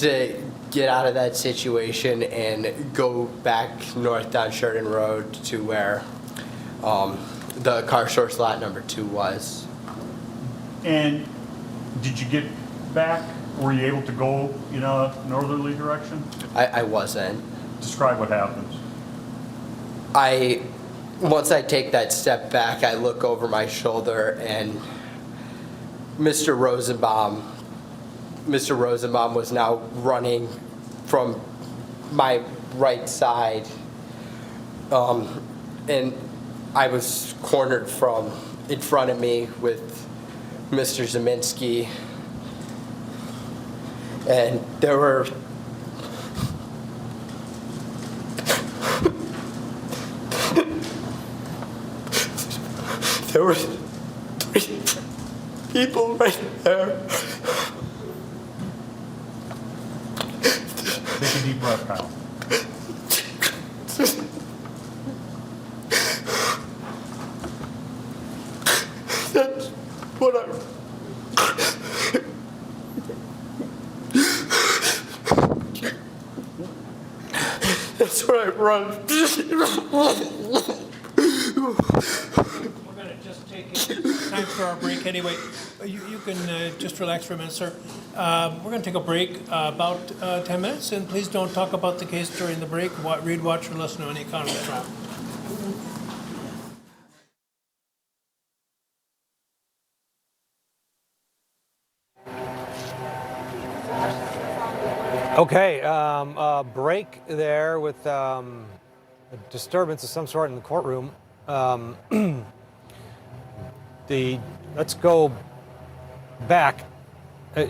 to get out of that situation and go back north down Sheridan Road to where the car source lot number 2 was. And did you get back? Were you able to go in a northerly direction? I wasn't. Describe what happens. Once I take that step back, I look over my shoulder and Mr. Rosenbaum was now running from my right side, and I was cornered from in front of me with Mr. Zeminski, and there were there were 3 people right there. Take a deep breath, Kyle. That's what That's what I run. We're going to just take time for our break anyway. You can just relax for a minute, sir. We're going to take a break about 10 minutes, and please don't talk about the case during the break. Read, watch, or listen to any account of the trial. Okay, a break there with a disturbance of some sort in the courtroom. Let's go back. All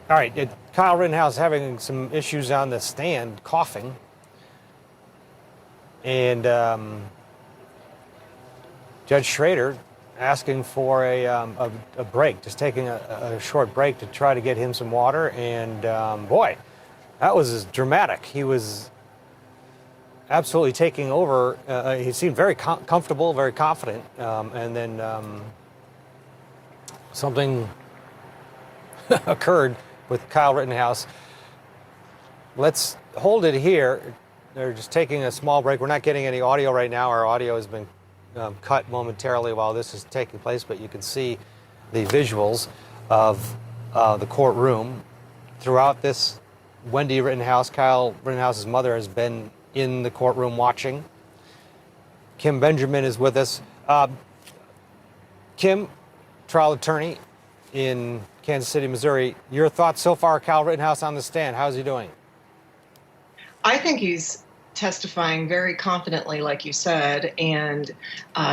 right, Kyle Rittenhouse having some issues on the stand, coughing, and Judge Schrader asking for a break, just taking a short break to try to get him some water. And boy, that was dramatic. He was absolutely taking over. He seemed very comfortable, very confident. And then something occurred with Kyle Rittenhouse. Let's hold it here. They're just taking a small break. We're not getting any audio right now. Our audio has been cut momentarily while this is taking place, but you can see the visuals of the courtroom. Throughout this, Wendy Rittenhouse, Kyle Rittenhouse's mother, has been in the courtroom watching. Kim Benjamin is with us. Kim, trial attorney in Kansas City, Missouri. Your thoughts so far, Kyle Rittenhouse on the stand. How's he doing? I think he's testifying very confidently, like you said, and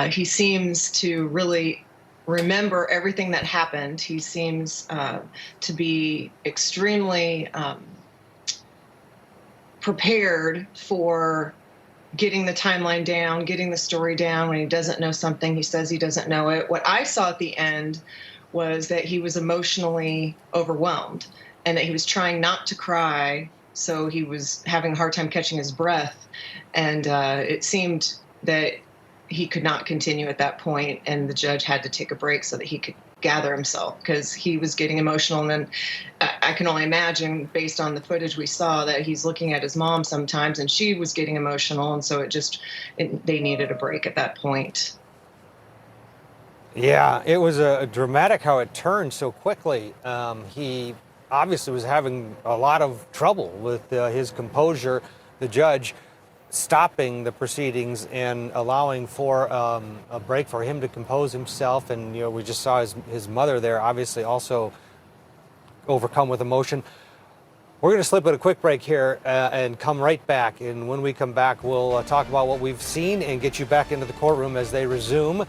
he seems to really remember everything that happened. He seems to be extremely prepared for getting the timeline down, getting the story down. When he doesn't know something, he says he doesn't know it. What I saw at the end was that he was emotionally overwhelmed and that he was trying not to cry. So he was having a hard time catching his breath, and it seemed that he could not continue at that point, and the judge had to take a break so that he could gather himself because he was getting emotional. And then I can only imagine, based on the footage we saw, that he's looking at his mom sometimes, and she was getting emotional, and so they needed a break at that point. Yeah, it was dramatic how it turned so quickly. He obviously was having a lot of trouble with his composure. The judge stopping the proceedings and allowing for a break for him to compose himself. And we just saw his mother there, obviously also overcome with emotion. We're going to slip at a quick break here and come right back. And when we come back, we'll talk about what we've seen and get you back into the courtroom as they resume.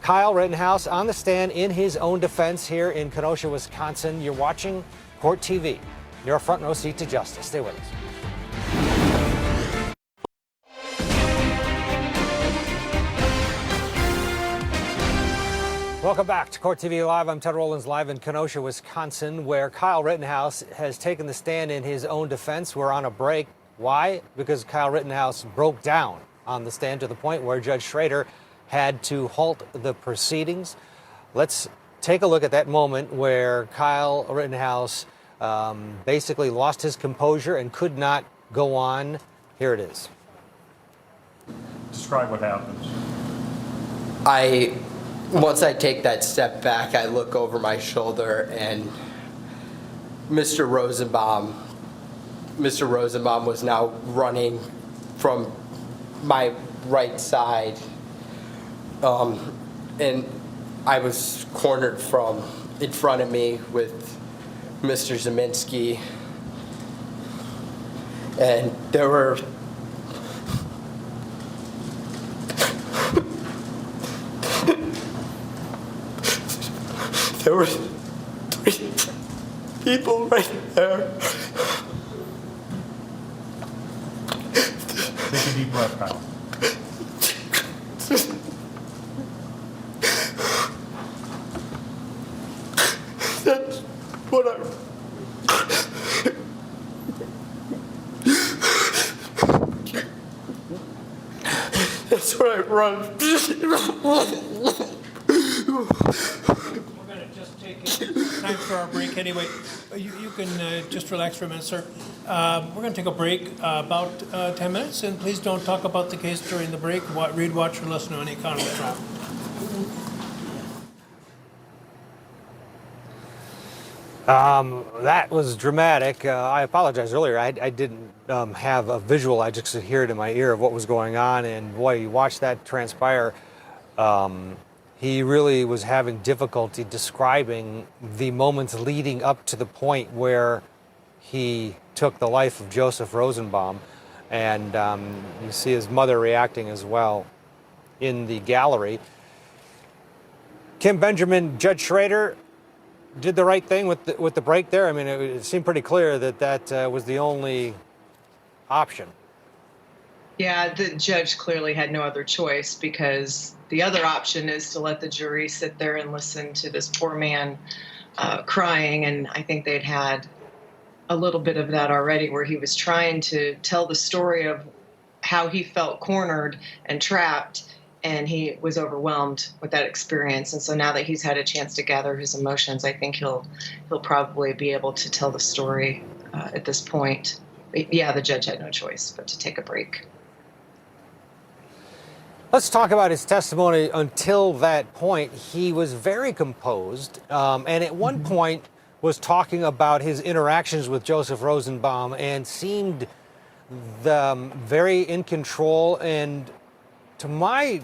Kyle Rittenhouse on the stand in his own defense here in Kenosha, Wisconsin. You're watching Court TV, your front row seat to justice. Stay with us. Welcome back to Court TV Live. I'm Ted Rollins, live in Kenosha, Wisconsin, where Kyle Rittenhouse has taken the stand in his own defense. We're on a break. Why? Because Kyle Rittenhouse broke down on the stand to the point where Judge Schrader had to halt the proceedings. Let's take a look at that moment where Kyle Rittenhouse basically lost his composure and could not go on. Here it is. Describe what happens. Once I take that step back, I look over my shoulder, and Mr. Rosenbaum was now running from my right side, and I was cornered from in front of me with Mr. Zeminski, and there were three people right there. Take a deep breath, Kyle. That's what I. That's what I run. We're going to just take time for our break anyway. You can just relax for a minute, sir. We're going to take a break about 10 minutes, and please don't talk about the case during the break. Read, watch, or listen to any account of the trial. That was dramatic. I apologize earlier. I didn't have a visual. I just could hear it in my ear of what was going on. And boy, you watch that transpire. He really was having difficulty describing the moments leading up to the point where he took the life of Joseph Rosenbaum. And you see his mother reacting as well in the gallery. Kim Benjamin, Judge Schrader did the right thing with the break there. I mean, it seemed pretty clear that was the only option. Yeah, the judge clearly had no other choice, because the other option is to let the jury sit there and listen to this poor man crying. And I think they'd had a little bit of that already, where he was trying to tell the story of how he felt cornered and trapped, and he was overwhelmed with that experience. And so now that he's had a chance to gather his emotions, I think he'll probably be able to tell the story at this point. But yeah, the judge had no choice but to take a break. Let's talk about his testimony. Until that point, he was very composed, and at one point was talking about his interactions with Joseph Rosenbaum and seemed very in control. And to my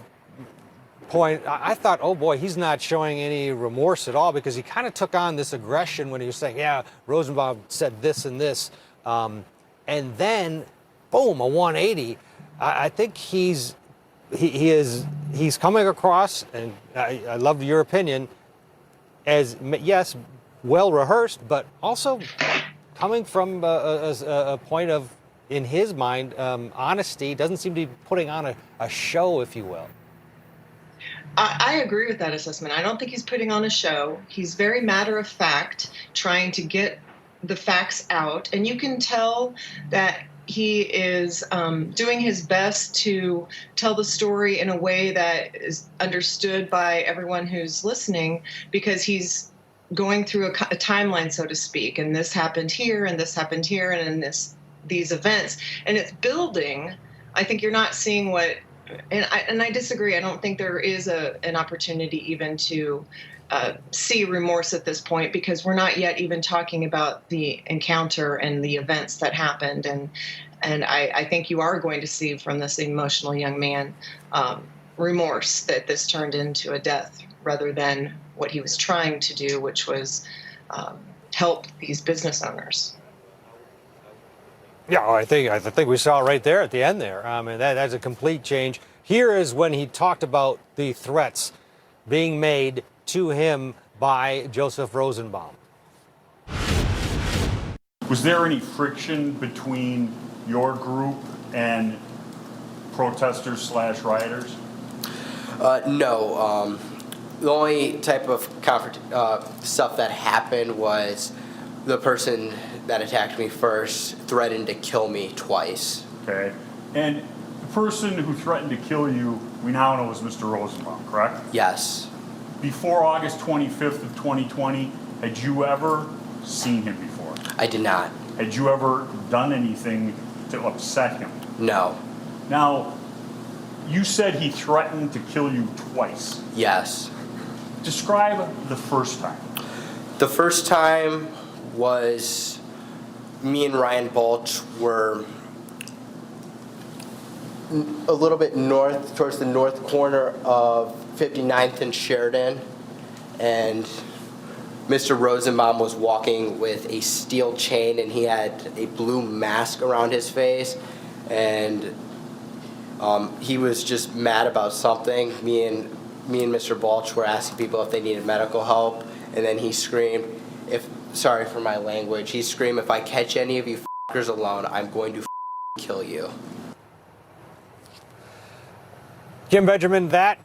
point, I thought, oh boy, he's not showing any remorse at all, because he kind of took on this aggression when he was saying, yeah, Rosenbaum said this and this. And then, boom, a 180. I think he's coming across, and I love your opinion, as, yes, well rehearsed, but also coming from a point of, in his mind, honesty. Doesn't seem to be putting on a show, if you will. I agree with that assessment. I don't think he's putting on a show. He's very matter of fact, trying to get the facts out. And you can tell that he is doing his best to tell the story in a way that is understood by everyone who's listening, because he's going through a timeline, so to speak. And this happened here, and this happened here, and in these events. And it's building. I think you're not seeing what... And I disagree. I don't think there is an opportunity even to see remorse at this point, because we're not yet even talking about the encounter and the events that happened. And I think you are going to see from this emotional young man remorse that this turned into a death, rather than what he was trying to do, which was help these business owners. Yeah, I think we saw it right there at the end there. I mean, that's a complete change. Here is when he talked about the threats being made to him by Joseph Rosenbaum. Was there any friction between your group and protesters / rioters? No. The only type of stuff that happened was the person that attacked me first threatened to kill me twice. Okay. And the person who threatened to kill you, we now know, is Mr. Rosenbaum, correct? Yes. Before August 25th of 2020, had you ever seen him before? I did not. Had you ever done anything to upset him? No. Now, you said he threatened to kill you twice. Yes. Describe the first time. The first time was me and Ryan Balch were a little bit north, towards the north corner of 59th and Sheridan, and Mr. Rosenbaum was walking with a steel chain, and he had a blue mask around his face, and he was just mad about something. Me and Mr. Balch were asking people if they needed medical help, and then he screamed, sorry for my language, he screamed, "If I catch any of you f***ers alone, I'm going to kill you." Jim Benjamin, that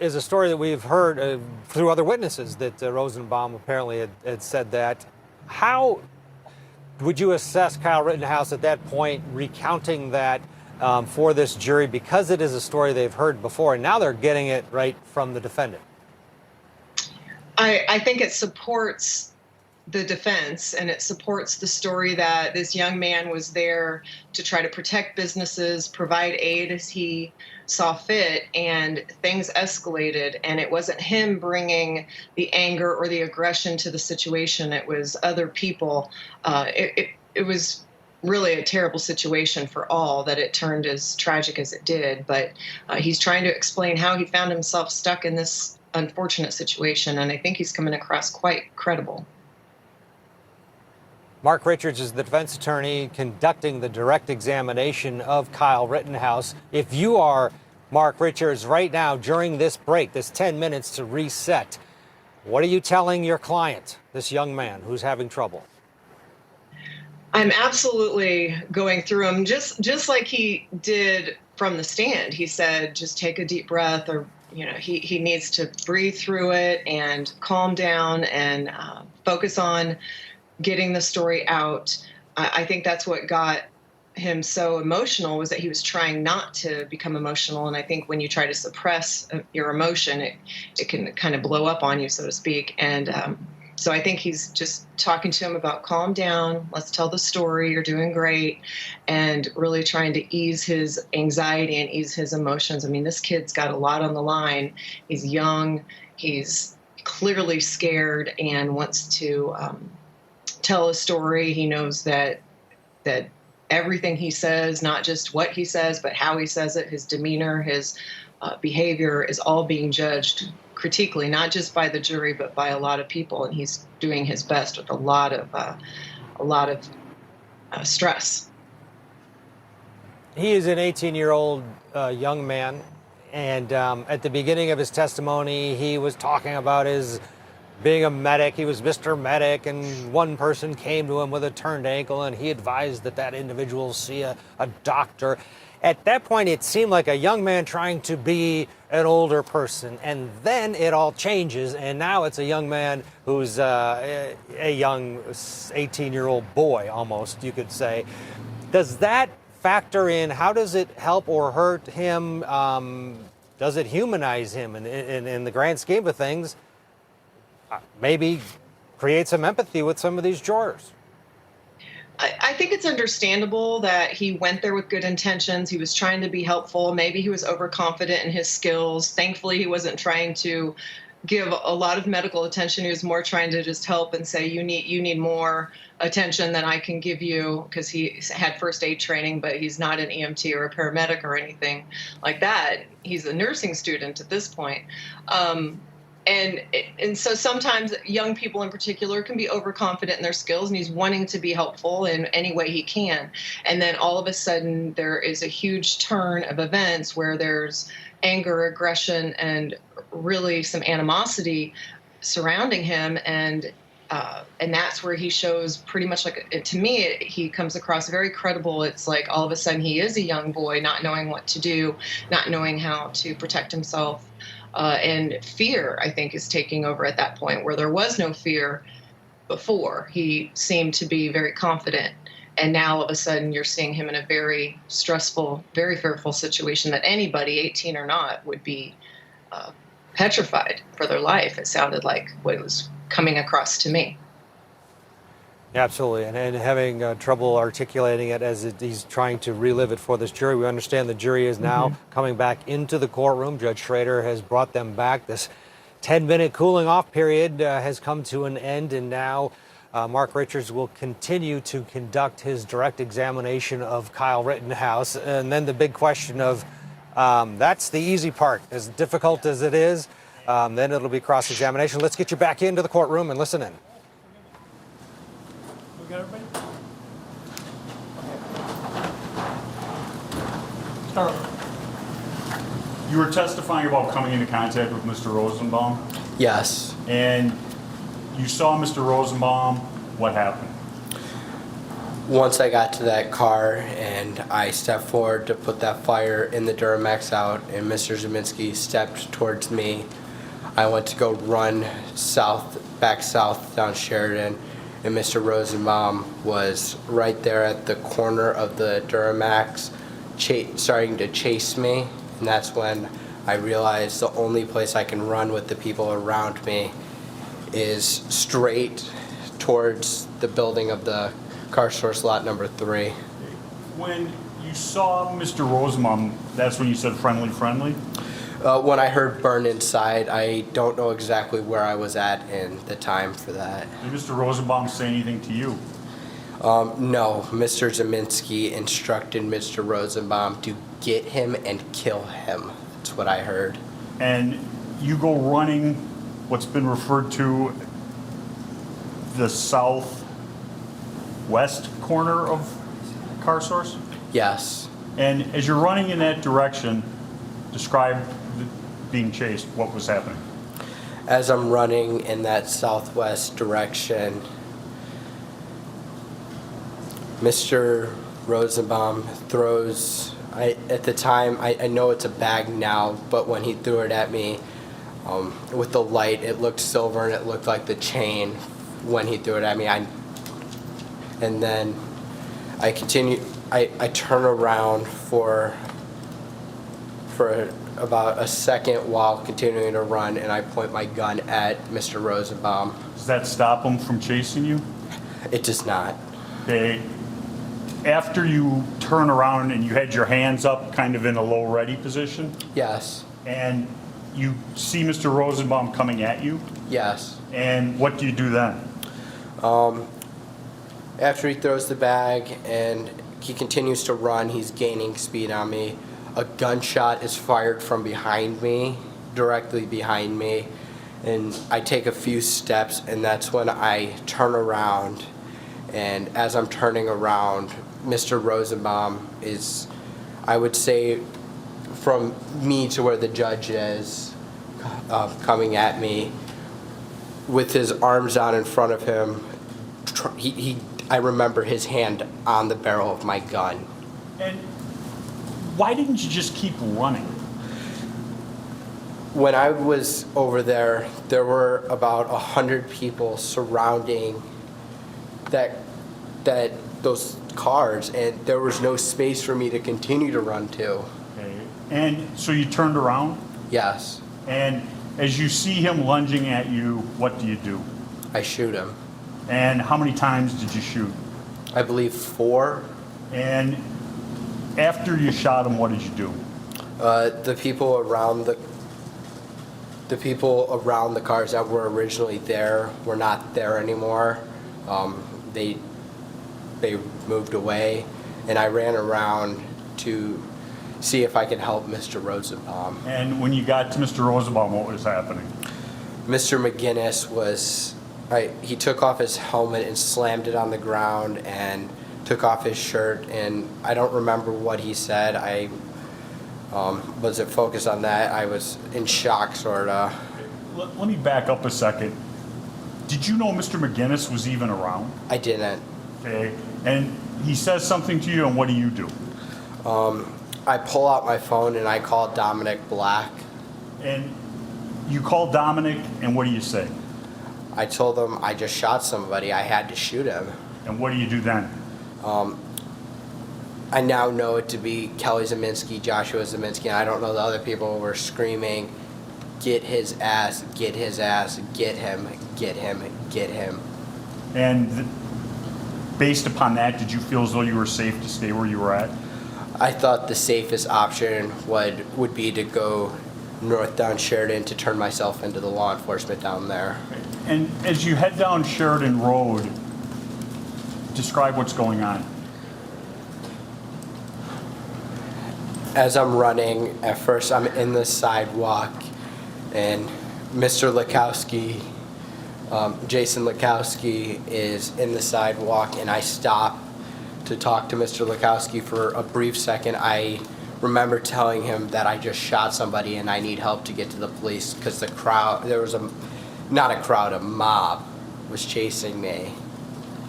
is a story that we've heard through other witnesses that Rosenbaum apparently had said that. How would you assess Kyle Rittenhouse at that point recounting that for this jury, because it is a story they've heard before and now they're getting it right from the defendant? I think it supports the defense, and it supports the story that this young man was there to try to protect businesses, provide aid as he saw fit, and things escalated, and it wasn't him bringing the anger or the aggression to the situation. It was other people. It was really a terrible situation for all, that it turned as tragic as it did, but he's trying to explain how he found himself stuck in this unfortunate situation, and I think he's coming across quite credible. Mark Richards is the defense attorney conducting the direct examination of Kyle Rittenhouse. If you are Mark Richards right now during this break, this 10 minutes to reset, what are you telling your client, this young man who's having trouble? I'm absolutely going through him just like he did from the stand. He said, just take a deep breath, or he needs to breathe through it and calm down and focus on getting the story out. I think that's what got him so emotional, was that he was trying not to become emotional. And I think when you try to suppress your emotion, it can kind of blow up on you, so to speak. And so I think he's just talking to him about calm down, let's tell the story, you're doing great, and really trying to ease his anxiety and ease his emotions. I mean, this kid's got a lot on the line. He's young, he's clearly scared and wants to tell a story. He knows that everything he says, not just what he says, but how he says it, his demeanor, his behavior, is all being judged critically, not just by the jury, but by a lot of people. And he's doing his best with a lot of stress. He is an 18-year-old young man, and at the beginning of his testimony, he was talking about his being a medic. He was Mr. Medic, and one person came to him with a turned ankle, and he advised that individual see a doctor. At that point, it seemed like a young man trying to be an older person, and then it all changes, and now it's a young man who's a young 18-year-old boy, almost, you could say. Does that factor in? How does it help or hurt him? Does it humanize him in the grand scheme of things? Maybe create some empathy with some of these jurors. I think it's understandable that he went there with good intentions. He was trying to be helpful. Maybe he was overconfident in his skills. Thankfully, he wasn't trying to give a lot of medical attention. He was more trying to just help and say, you need more attention than I can give you, because he had first aid training, but he's not an EMT or a paramedic or anything like that. He's a nursing student at this point. And so sometimes young people in particular can be overconfident in their skills, and he's wanting to be helpful in any way he can. And then all of a sudden there is a huge turn of events where there's anger, aggression, and really some animosity surrounding him. And that's where he shows pretty much, like, to me, he comes across very credible. It's like all of a sudden he is a young boy, not knowing what to do, not knowing how to protect himself. And fear, I think, is taking over at that point, where there was no fear before. He seemed to be very confident. And now all of a sudden you're seeing him in a very stressful, very fearful situation that anybody, 18 or not, would be petrified for their life. It sounded like what was coming across to me. Absolutely, and having trouble articulating it as he's trying to relive it for this jury. We understand the jury is now coming back into the courtroom. Judge Schrader has brought them back. This 10-minute cooling off period has come to an end, and now Mark Richards will continue to conduct his direct examination of Kyle Rittenhouse. And then the big question of, that's the easy part, as difficult as it is, then it'll be cross-examination. Let's get you back into the courtroom and listen in. We got everybody? Start over. You were testifying about coming into contact with Mr. Rosenbaum, Yes. and you saw Mr. Rosenbaum. What happened? Once I got to that car and I stepped forward to put that fire in the Duramax out, and Mr. Zeminski stepped towards me, I went to go run back south down Sheridan, and Mr. Rosenbaum was right there at the corner of the Duramax, starting to chase me. And that's when I realized the only place I can run with the people around me is straight towards the building of the car source lot number 3. When you saw Mr. Rosenbaum, that's when you said friendly, friendly? When I heard burn inside, I don't know exactly where I was at in the time for that. Did Mr. Rosenbaum say anything to you? No, Mr. Zeminski instructed Mr. Rosenbaum to get him and kill him. That's what I heard. And you go running what's been referred to the southwest corner of car source? Yes. And as you're running in that direction, describe being chased. What was happening? As I'm running in that southwest direction, Mr. Rosenbaum throws, at the time, I know it's a bag now, but when he threw it at me, with the light, it looked silver and it looked like the chain when he threw it at me. And then I continue, I turn around for about a second while continuing to run, and I point my gun at Mr. Rosenbaum. Does that stop him from chasing you? It does not. Okay. After you turn around and you had your hands up kind of in a low ready position, Yes. and you see Mr. Rosenbaum coming at you, Yes. and what do you do then? After he throws the bag and he continues to run, he's gaining speed on me. A gunshot is fired from behind me, directly behind me, and I take a few steps, and that's when I turn around. And as I'm turning around, Mr. Rosenbaum is, I would say, from me to where the judge is, coming at me with his arms out in front of him. I remember his hand on the barrel of my gun. And why didn't you just keep running? When I was over there, there were about 100 people surrounding those cars, and there was no space for me to continue to run to. Okay. And so you turned around, Yes, and as you see him lunging at you, what do you do? I shoot him. And how many times did you shoot? I believe 4. And after you shot him, what did you do? The people around the cars that were originally there were not there anymore. They moved away, and I ran around to see if I could help Mr. Rosenbaum. And when you got to Mr. Rosenbaum, what was happening? Mr. McGinnis he took off his helmet and slammed it on the ground and took off his shirt, and I don't remember what he said. I wasn't focused on that. I was in shock, sort of. Let me back up a second. Did you know Mr. McGinnis was even around? I didn't. Okay. And he says something to you, and what do you do? I pull out my phone and I call Dominic Black. And you call Dominic, and what do you say? I told him I just shot somebody. I had to shoot him. And what do you do then? I now know it to be Kelly Zeminski, Joshua Zeminski, and I don't know the other people were screaming, "Get his ass, get his ass, get him, get him, get him." And based upon that, did you feel as though you were safe to stay where you were at? I thought the safest option would be to go north down Sheridan to turn myself into the law enforcement down there. And as you head down Sheridan Road, describe what's going on. As I'm running, at first I'm in the sidewalk, and Mr. Lukowski, Jason Lukowski, is in the sidewalk, and I stop to talk to Mr. Lukowski for a brief second. I remember telling him that I just shot somebody and I need help to get to the police because the crowd, there was a mob was chasing me.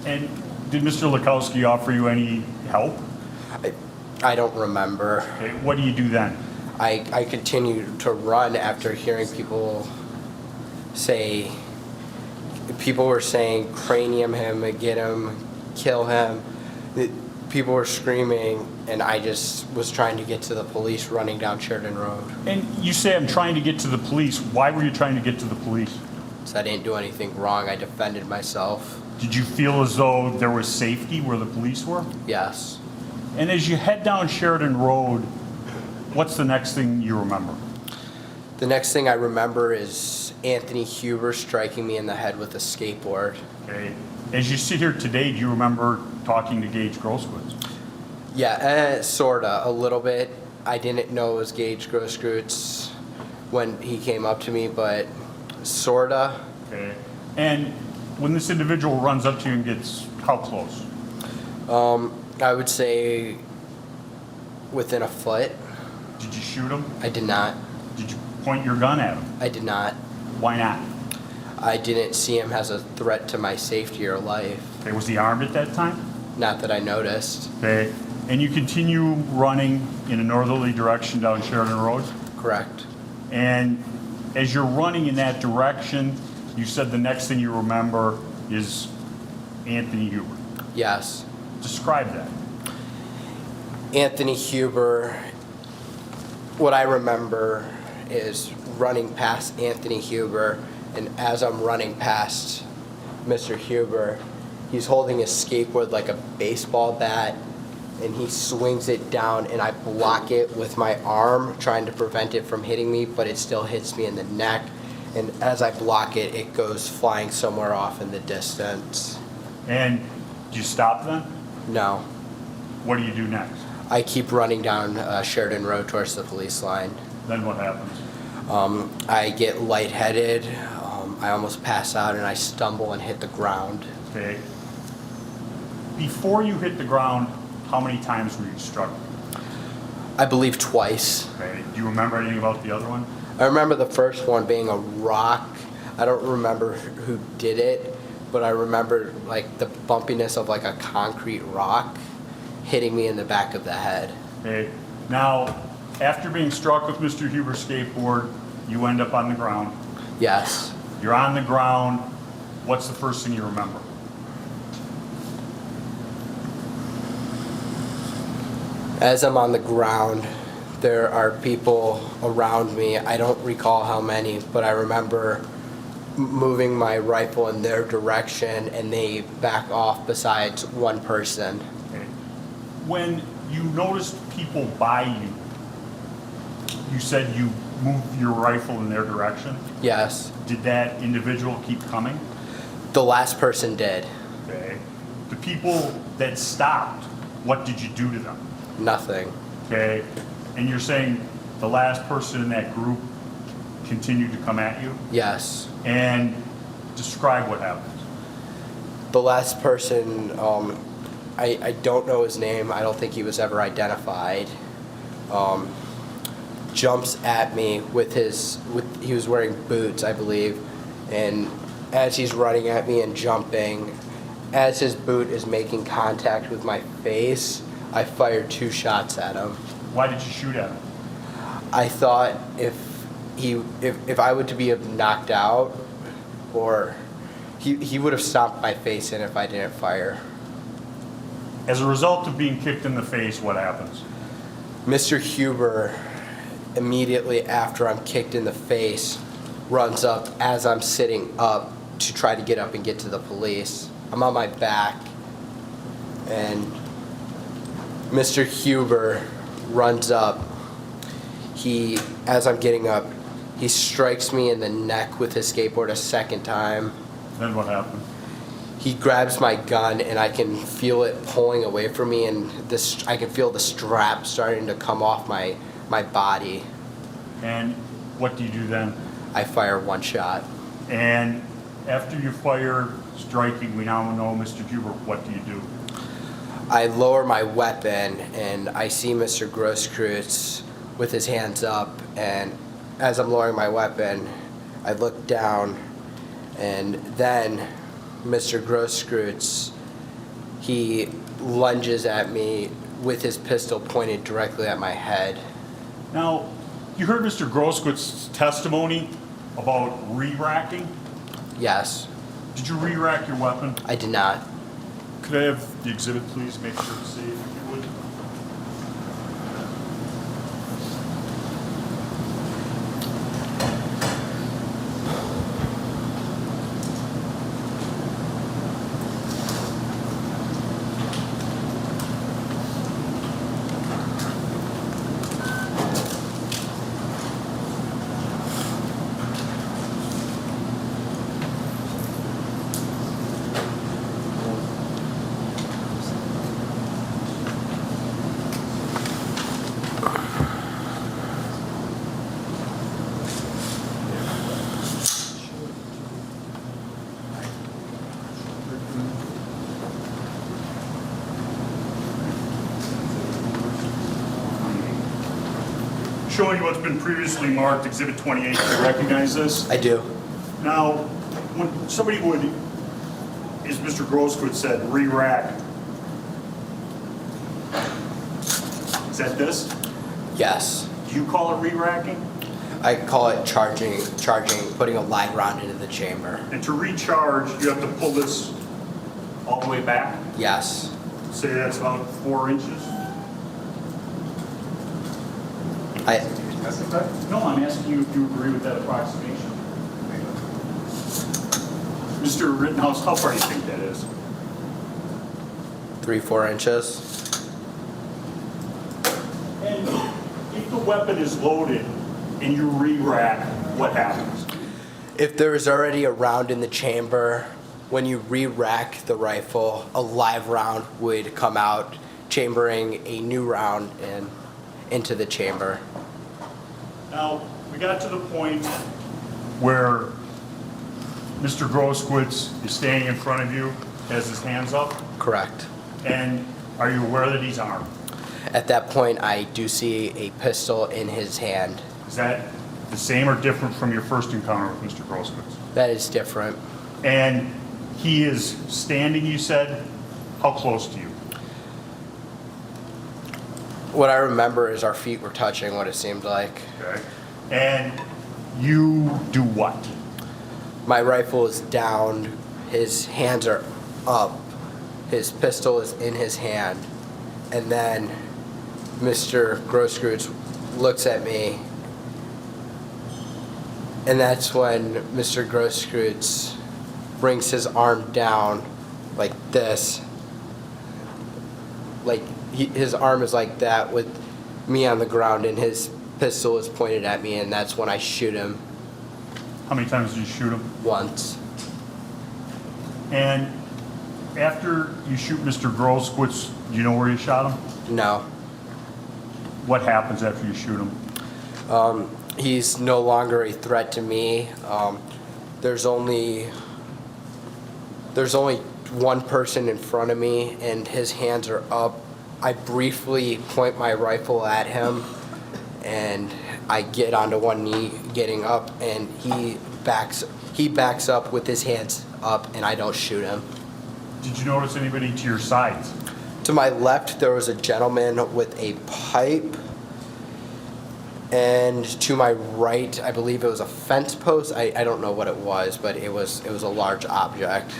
And did Mr. Lukowski offer you any help? I don't remember. Okay, what do you do then? I continued to run after hearing people were saying cranium him, get him, kill him. People were screaming, and I just was trying to get to the police running down Sheridan Road. And you say I'm trying to get to the police. Why were you trying to get to the police? So I didn't do anything wrong. I defended myself. Did you feel as though there was safety where the police were? Yes. And as you head down Sheridan Road, what's the next thing you remember? The next thing I remember is Anthony Huber striking me in the head with a skateboard. Okay. As you sit here today, do you remember talking to Gage Grosskreutz? Yeah, sorta, a little bit. I didn't know it was Gage Grosskreutz when he came up to me, but sorta. Okay. And when this individual runs up to you and gets how close? I would say within a foot. Did you shoot him? I did not. Did you point your gun at him? I did not. Why not? I didn't see him as a threat to my safety or life. Okay. Was he armed at that time? Not that I noticed. Okay. And you continue running in a northerly direction down Sheridan Road? Correct. And as you're running in that direction, you said the next thing you remember is Anthony Huber. Yes. Describe that. Anthony Huber, what I remember is running past Anthony Huber, and as I'm running past Mr. Huber, he's holding a skateboard like a baseball bat, and he swings it down, and I block it with my arm, trying to prevent it from hitting me, but it still hits me in the neck. And as I block it, it goes flying somewhere off in the distance. And do you stop then? No. What do you do next? I keep running down Sheridan Road towards the police line. Then what happens? I get lightheaded, I almost pass out, and I stumble and hit the ground. Okay. Before you hit the ground, how many times were you struck? I believe twice. Okay. Do you remember anything about the other one? I remember the first one being a rock. I don't remember who did it, but I remember like the bumpiness of like a concrete rock hitting me in the back of the head. Okay. Now, after being struck with Mr. Huber's skateboard, you end up on the ground. Yes. You're on the ground. What's the first thing you remember? As I'm on the ground, there are people around me. I don't recall how many, but I remember moving my rifle in their direction, and they back off besides one person. Okay. When you noticed people by you, you said you moved your rifle in their direction. Yes. Did that individual keep coming? The last person did. Okay. The people that stopped, what did you do to them? Nothing. Okay. And you're saying the last person in that group continued to come at you? Yes. And describe what happened. The last person, I don't know his name. I don't think he was ever identified. Jumps at me he was wearing boots, I believe, and as he's running at me and jumping, as his boot is making contact with my face, I fired 2 shots at him. Why did you shoot at him? I thought if I were to be knocked out, or he would have stomped my face in if I didn't fire. As a result of being kicked in the face, what happens? Mr. Huber, immediately after I'm kicked in the face, runs up as I'm sitting up to try to get up and get to the police. I'm on my back, and Mr. Huber runs up. As I'm getting up, he strikes me in the neck with his skateboard a second time. Then what happened? He grabs my gun, and I can feel it pulling away from me, and I can feel the strap starting to come off my body. And what do you do then? I fire one shot. And after you fire, striking, we now know Mr. Huber, what do you do? I lower my weapon, and I see Mr. Grosskreutz with his hands up, and as I'm lowering my weapon, I look down, and then Mr. Grosskreutz, he lunges at me with his pistol pointed directly at my head. Now, you heard Mr. Grosskreuz's testimony about re-racking. Yes, Did you re-rack your weapon? I did not. Could I have the exhibit, please? Make sure to see if you would. Showing you what's been previously marked, Exhibit 28. Do you recognize this? I do. Now, when somebody would, as Mr. Grosskreutz said, re-rack, is that this? Yes. Do you call it re-racking? I call it charging, putting a live round into the chamber. And to recharge, you have to pull this all the way back? Yes. Say that's about 4 inches? No, I'm asking you if you agree with that approximation. Mr. Rittenhouse, how far do you think that is? 3-4 inches. And if the weapon is loaded and you re-rack, what happens? If there is already a round in the chamber, when you re-rack the rifle, a live round would come out, chambering a new round into the chamber. Now, we got to the point where Mr. Grosskreutz is standing in front of you, has his hands up, Correct. and are you aware that he's armed? At that point, I do see a pistol in his hand. Is that the same or different from your first encounter with Mr. Grosskreutz? That is different. And he is standing, you said, how close to you? What I remember is our feet were touching, what it seemed like. Okay. And you do what? My rifle is down, his hands are up, his pistol is in his hand, and then Mr. Grosskreutz looks at me, and that's when Mr. Grosskreutz brings his arm down like this, like his arm is like that with me on the ground, and his pistol is pointed at me, and that's when I shoot him How many times did you shoot him? once. And after you shoot Mr. Grosskreutz, do you know where you shot him? No. What happens after you shoot him? He's no longer a threat to me. There's only one person in front of me, and his hands are up. I briefly point my rifle at him, and I get onto one knee, getting up, and he backs up with his hands up, and I don't shoot him. Did you notice anybody to your sides? To my left, there was a gentleman with a pipe, and to my right, I believe it was a fence post. I don't know what it was, but it was a large object.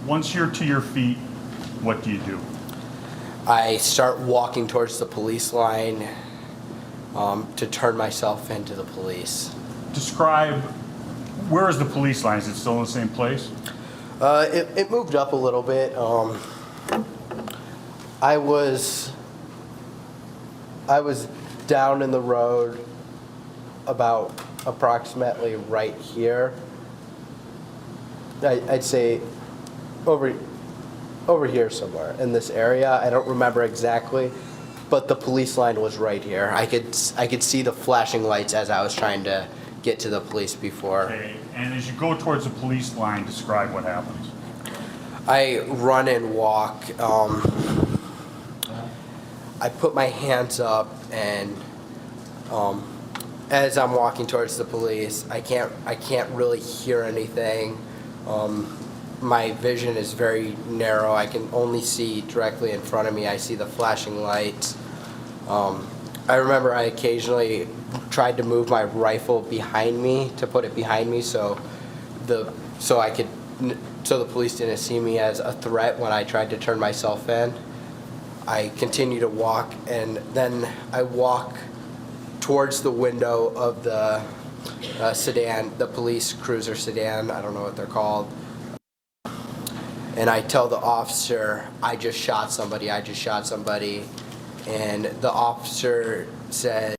Once you're to your feet, what do you do? I start walking towards the police line to turn myself into the police. Describe, where is the police line? Is it still in the same place? It moved up a little bit. I was down in the road about approximately right here. I'd say over here somewhere in this area. I don't remember exactly, but the police line was right here. I could see the flashing lights as I was trying to get to the police before. Okay, and as you go towards the police line, describe what happens. I run and walk. I put my hands up, and as I'm walking towards the police, I can't really hear anything. My vision is very narrow. I can only see directly in front of me. I see the flashing lights. I remember I occasionally tried to move my rifle behind me to put it behind me so the police didn't see me as a threat when I tried to turn myself in. I continue to walk, and then I walk towards the window of the sedan, the police cruiser sedan, I don't know what they're called. And I tell the officer, I just shot somebody. And the officer said,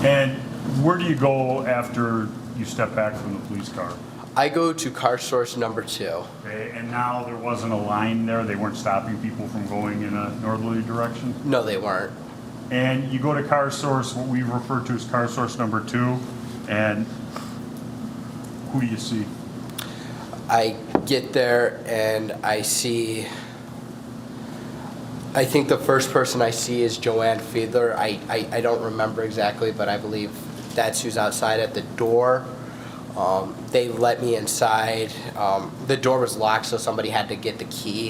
And where do you go after you step back from the police car? I go to car source number 2. Okay, and now there wasn't a line there? They weren't stopping people from going in a northerly direction? No, they weren't. And you go to car source, what we refer to as car source number 2, and who do you see? I get there and I think the first person I see is Joanne Fiedler. I don't remember exactly, but I believe that's who's outside at the door. They let me inside. The door was locked, so somebody had to get the key